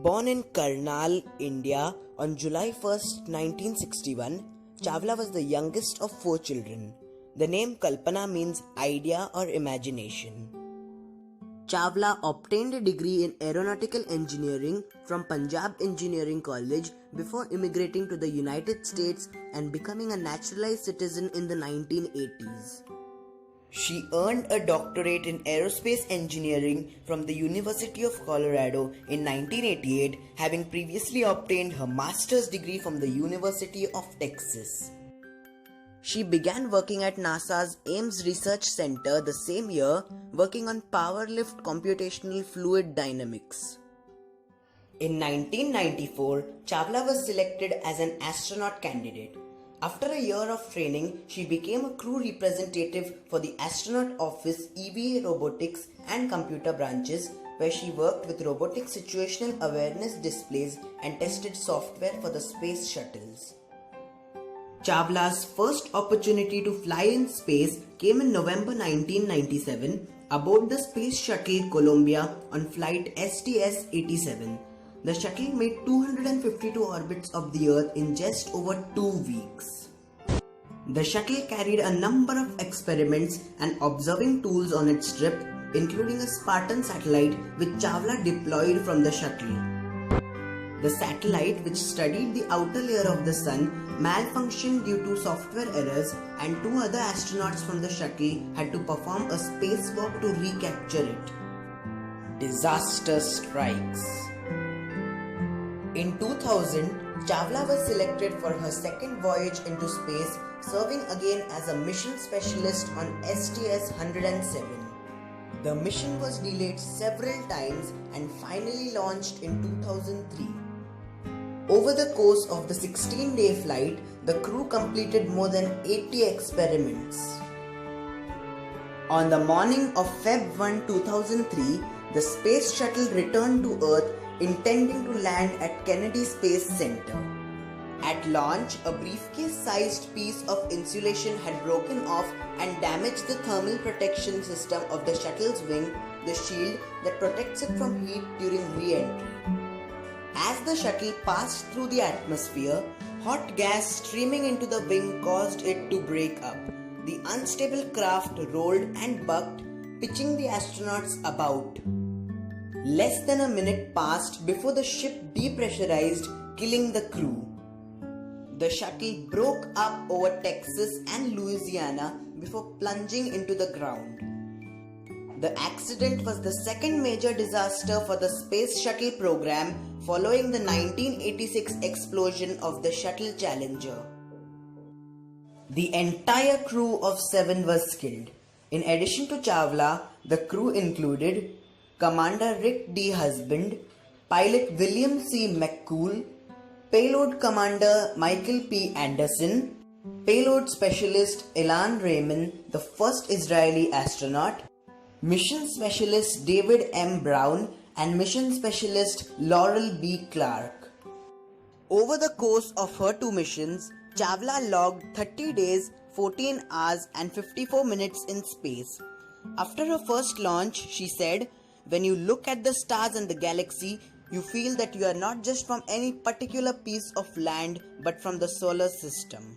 Born in Karnal, India on July 1st, 1961, Chawla was the youngest of 4 children. The name Kalpana means idea or imagination. Chawla obtained a degree in aeronautical engineering from Punjab Engineering College before immigrating to the United States and becoming a naturalized citizen in the 1980s. She earned a doctorate in aerospace engineering from the University of Colorado in 1988, having previously obtained her master's degree from the University of Texas. She began working at NASA's Ames Research Center the same year, working on power-lift computational fluid dynamics. In 1994, Chawla was selected as an astronaut candidate. After a year of training, she became a crew representative for the Astronaut Office EVA Robotics and Computer branches, where she worked with robotic situational awareness displays and tested software for the space shuttles. Chawla's first opportunity to fly in space came in November 1997 aboard the Space Shuttle Columbia on flight STS-87. The shuttle made 252 orbits of the Earth in just over 2 weeks. The shuttle carried a number of experiments and observing tools on its trip, including a Spartan satellite which Chawla deployed from the shuttle. The satellite, which studied the outer layer of the sun, malfunctioned due to software errors, and 2 other astronauts from the shuttle had to perform a spacewalk to recapture it. Disaster strikes. In 2000, Chawla was selected for her second voyage into space, serving again as a mission specialist on STS-107. The mission was delayed several times and finally launched in 2003. Over the course of the 16-day flight, the crew completed more than 80 experiments. On the morning of Feb 1, 2003, the space shuttle returned to Earth, intending to land at Kennedy Space Center. At launch, a briefcase-sized piece of insulation had broken off and damaged the thermal protection system of the shuttle's wing, the shield that protects it from heat during re-entry. As the shuttle passed through the atmosphere, hot gas streaming into the wing caused it to break up. The unstable craft rolled and bucked, pitching the astronauts about. Less than a minute passed before the ship depressurized, killing the crew. The shuttle broke up over Texas and Louisiana before plunging into the ground. The accident was the second major disaster for the Space Shuttle program following the 1986 explosion of the Shuttle Challenger. The entire crew of 7 was killed. In addition to Chawla, the crew included Commander Rick D. Husband, Pilot William C. McCool, Payload Commander Michael P. Anderson, Payload Specialist Ilan Raymond, the first Israeli astronaut, Mission Specialist David M. Brown, and Mission Specialist Laurel B. Clark. Over the course of her 2 missions, Chawla logged 30 days, 14 hours, and 54 minutes in space. After her first launch, she said, "When you look at the stars and the galaxy, you feel that you are not just from any particular piece of land but from the solar system."